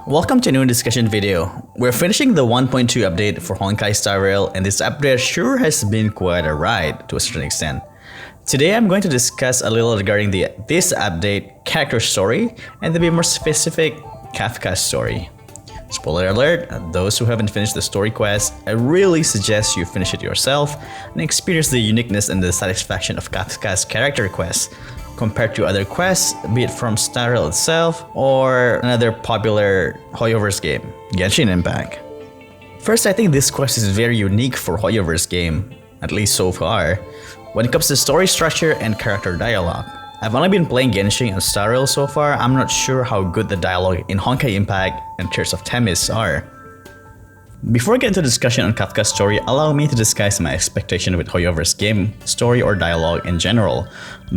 Welcome to a new discussion video. We're finishing the 1.2 update for Honkai Star Rail, and this update sure has been quite a ride to a certain extent. Today I'm going to discuss a little regarding this update, Kafka Story, and to be more specific, Kafka Story. Spoiler alert, those who haven't finished the story quest, I really suggest you finish it yourself and experience the uniqueness and the satisfaction of Kafka's character quest compared to other quests, be it from Star Rail itself or another popular Hoyoverse game, Genshin Impact. First, I think this quest is very unique for Hoyoverse game, at least so far, when it comes to story structure and character dialogue. I've only been playing Genshin and Star Rail so far. I'm not sure how good the dialogue in Honkai Impact and Tears of Themis are. Before I get into discussion on Kafka Story, allow me to discuss my expectation with Hoyoverse game, story or dialogue in general,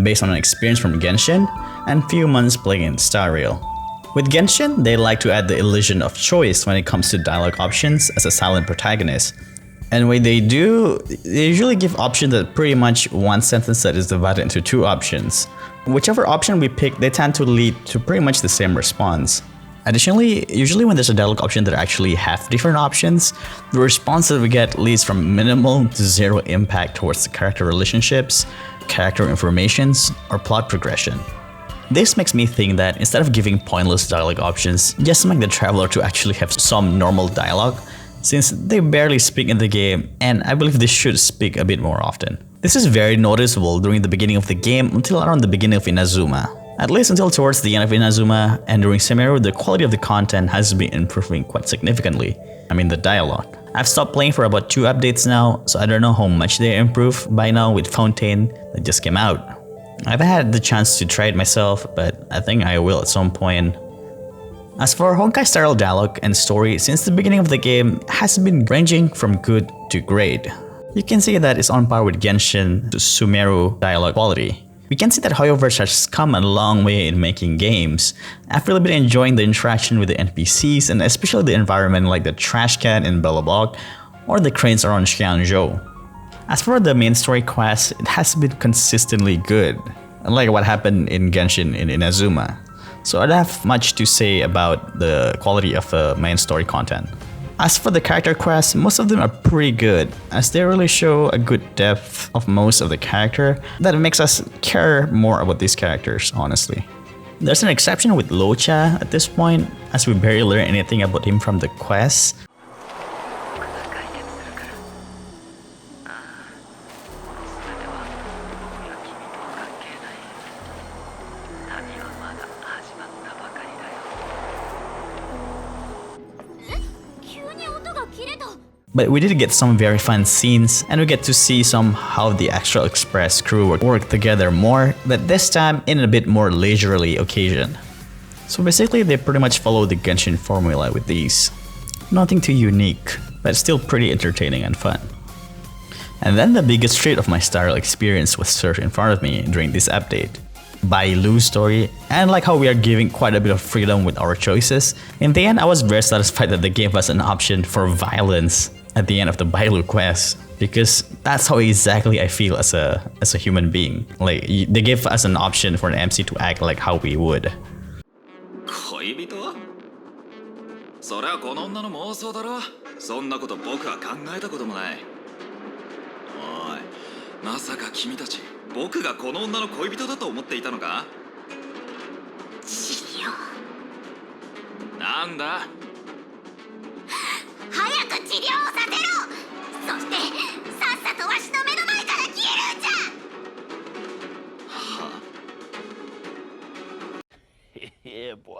based on an experience from Genshin and few months playing in Star Rail. With Genshin, they like to add the illusion of choice when it comes to dialogue options as a silent protagonist. And when they do, they usually give options that pretty much one sentence that is divided into two options. Whichever option we pick, they tend to lead to pretty much the same response. Additionally, usually when there's a dialogue option that actually have different options, the response that we get leads from minimal to zero impact towards the character relationships, character informations, or plot progression. This makes me think that instead of giving pointless dialogue options, just make the traveler to actually have some normal dialogue, since they barely speak in the game, and I believe they should speak a bit more often. This is very noticeable during the beginning of the game until around the beginning of Inazuma. At least until towards the end of Inazuma, and during Sumeru, the quality of the content has been improving quite significantly. I mean the dialogue. I've stopped playing for about 2 updates now, so I don't know how much they improved by now with Fontaine that just came out. I haven't had the chance to try it myself, but I think I will at some point. As for Honkai Star Rail dialogue and story, since the beginning of the game, has been ranging from good to great. You can see that it's on par with Genshin to Sumeru dialogue quality. We can see that Hoyoverse has come a long way in making games. I've really been enjoying the interaction with the NPCs and especially the environment like the trash can in Belobog or the cranes around Xianzhou. As for the main story quest, it has been consistently good, unlike what happened in Genshin in Inazuma. So I don't have much to say about the quality of the main story content. As for the character quests, most of them are pretty good, as they really show a good depth of most of the character that makes us care more about these characters, honestly. There's an exception with Locha at this point, as we barely learn anything about him from the quests. But we did get some very fun scenes, and we get to see some how the Astral Express crew work together more, but this time in a bit more leisurely occasion. So basically they pretty much follow the Genshin formula with these. Nothing too unique, but still pretty entertaining and fun. And then the biggest trait of my Star Rail experience was served in front of me during this update. Bailu's story, and like how we are giving quite a bit of freedom with our choices. In the end, I was very satisfied that they gave us an option for violence at the end of the Bailu quest, because that's how exactly I feel as a human being. Like, they gave us an option for an MC to act like how we would. 恋人? そりゃこの女の妄想だろ。そんなこと僕は考えたこともない。おい、まさか君たち僕がこの女の恋人だと思っていたのか？治療。なんだ？早く治療をさせろ。そしてさっさとわしの目の前から消えるんじゃ。はあ。Yeah, boy.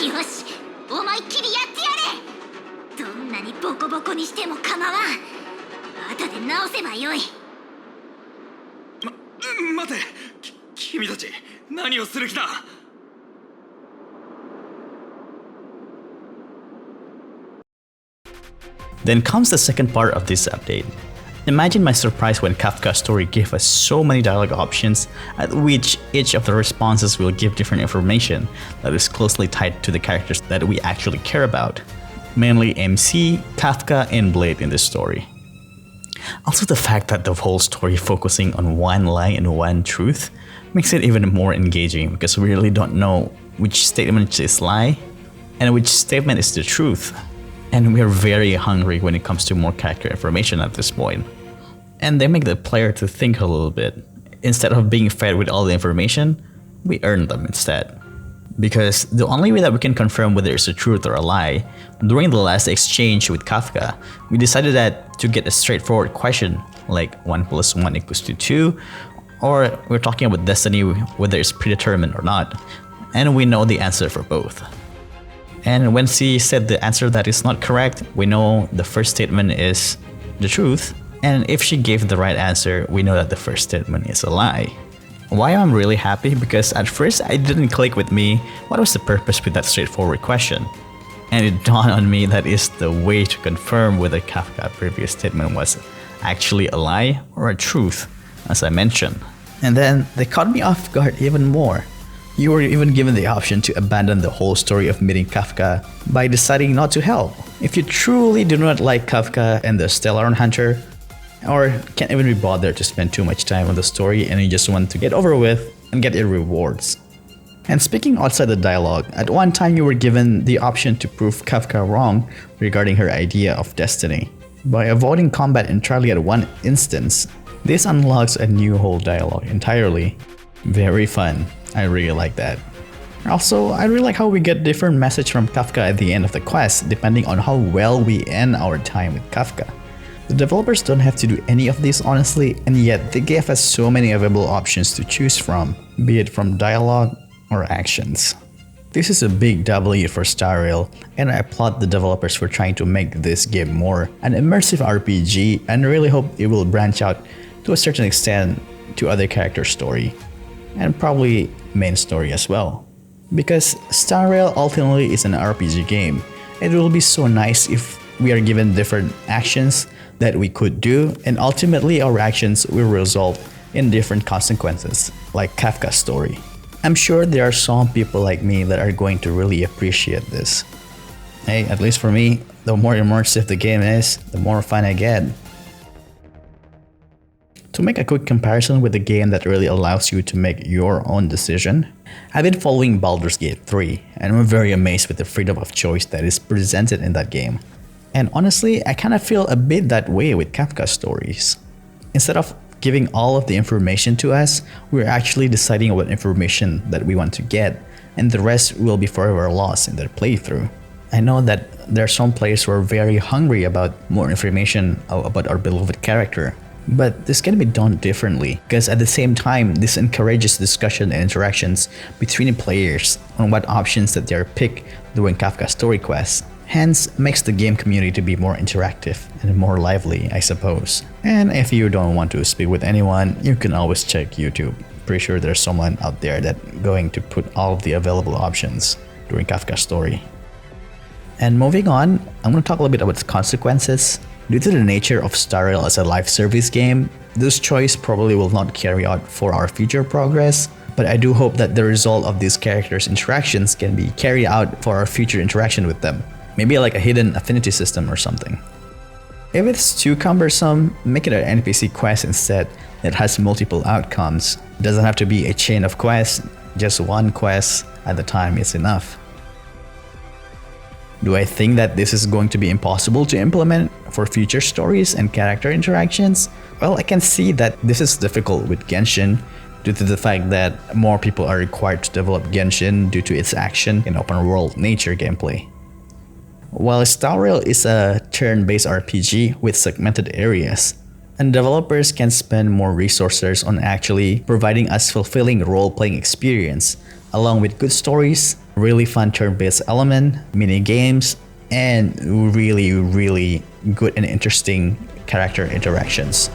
よし、思いっきりやってやれ。どんなにボコボコにしても構わん。後で直せばよい。待て、君たち何をする気だ。Then comes the second part of this update. Imagine my surprise when Kafka Story gave us so many dialogue options, at which each of the responses will give different information that is closely tied to the characters that we actually care about, mainly MC, Kafka, and Blade in this story. Also, the fact that the whole story focusing on one lie and one truth makes it even more engaging, because we really don't know which statement is lie and which statement is the truth. And we are very hungry when it comes to more character information at this point. And they make the player to think a little bit. Instead of being fed with all the information, we earn them instead. Because the only way that we can confirm whether it's a truth or a lie, during the last exchange with Kafka, we decided that to get a straightforward question like 1 + 1 = 2, or we're talking about destiny, whether it's predetermined or not, and we know the answer for both. And when she said the answer that is not correct, we know the first statement is the truth, and if she gave the right answer, we know that the first statement is a lie. Why I'm really happy? Because at first it didn't click with me what was the purpose with that straightforward question. And it dawned on me that is the way to confirm whether Kafka's previous statement was actually a lie or a truth, as I mentioned. And then they caught me off guard even more. You were even given the option to abandon the whole story of meeting Kafka by deciding not to help. If you truly do not like Kafka and the Stellaron Hunter, or can't even be bothered to spend too much time on the story and you just want to get over with and get your rewards. And speaking outside the dialogue, at one time you were given the option to prove Kafka wrong regarding her idea of destiny. By avoiding combat entirely at one instance, this unlocks a new whole dialogue entirely. Very fun, I really like that. Also, I really like how we get different message from Kafka at the end of the quest depending on how well we end our time with Kafka. The developers don't have to do any of this honestly, and yet they gave us so many available options to choose from, be it from dialogue or actions. This is a big W for Star Rail, and I applaud the developers for trying to make this game more an immersive RPG, and really hope it will branch out to a certain extent to other character story, and probably main story as well. Because Star Rail ultimately is an RPG game, it will be so nice if we are given different actions that we could do, and ultimately our actions will result in different consequences, like Kafka Story. I'm sure there are some people like me that are going to really appreciate this. Hey, at least for me, the more immersive the game is, the more fun I get. To make a quick comparison with a game that really allows you to make your own decision, I've been following Baldur's Gate 3, and I'm very amazed with the freedom of choice that is presented in that game. And honestly, I kind of feel a bit that way with Kafka Stories. Instead of giving all of the information to us, we're actually deciding what information that we want to get, and the rest will be forever lost in their playthrough. I know that there are some players who are very hungry about more information about our beloved character, but this can be done differently, because at the same time, this encourages discussion and interactions between players on what options that they are picked during Kafka Story quests. Hence, makes the game community to be more interactive and more lively, I suppose. And if you don't want to speak with anyone, you can always check YouTube. Pretty sure there's someone out there that's going to put all of the available options during Kafka Story. And moving on, I'm going to talk a little bit about the consequences. Due to the nature of Star Rail as a live service game, this choice probably will not carry out for our future progress, but I do hope that the result of these characters' interactions can be carried out for our future interaction with them. Maybe like a hidden affinity system or something. If it's too cumbersome, make it an NPC quest instead that has multiple outcomes. It doesn't have to be a chain of quests, just one quest at a time is enough. Do I think that this is going to be impossible to implement for future stories and character interactions? Well, I can see that this is difficult with Genshin due to the fact that more people are required to develop Genshin due to its action in open world nature gameplay. While Star Rail is a turn-based RPG with segmented areas, and developers can spend more resources on actually providing us fulfilling role-playing experience, along with good stories, really fun turn-based element, mini games, and really good and interesting character interactions.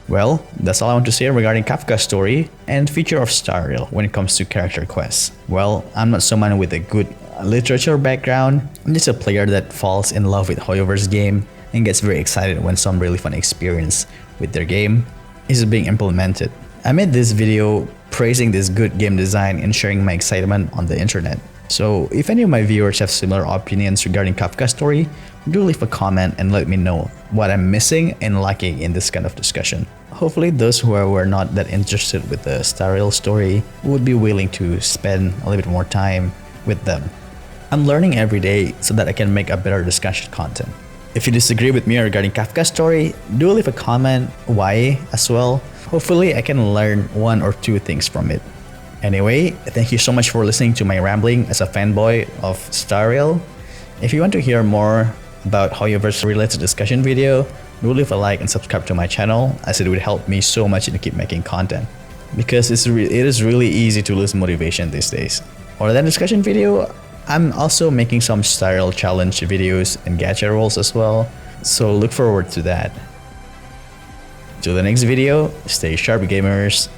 Well, that's all I want to say regarding Kafka Story and future of Star Rail when it comes to character quests. Well, I'm not someone with a good literature background. I'm just a player that falls in love with Hoyover's game and gets very excited when some really fun experience with their game is being implemented. I made this video praising this good game design and sharing my excitement on the internet. So if any of my viewers have similar opinions regarding Kafka Story, do leave a comment and let me know what I'm missing and lacking in this kind of discussion. Hopefully those who are not that interested with the Star Rail story would be willing to spend a little bit more time with them. I'm learning every day so that I can make a better discussion content. If you disagree with me regarding Kafka Story, do leave a comment why as well. Hopefully I can learn one or two things from it. Anyway, thank you so much for listening to my rambling as a fanboy of Star Rail. If you want to hear more about how Hoyoverse related discussion video, do leave a like and subscribe to my channel, as it would help me so much to keep making content. Because it is really easy to lose motivation these days. Other than discussion video, I'm also making some Star Rail challenge videos and gacha rolls as well, so look forward to that. Till the next video, stay sharp gamers.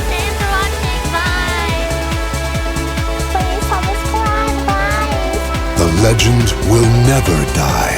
Thanks for watching. Bye. Please subscribe. Bye. The legend will never die.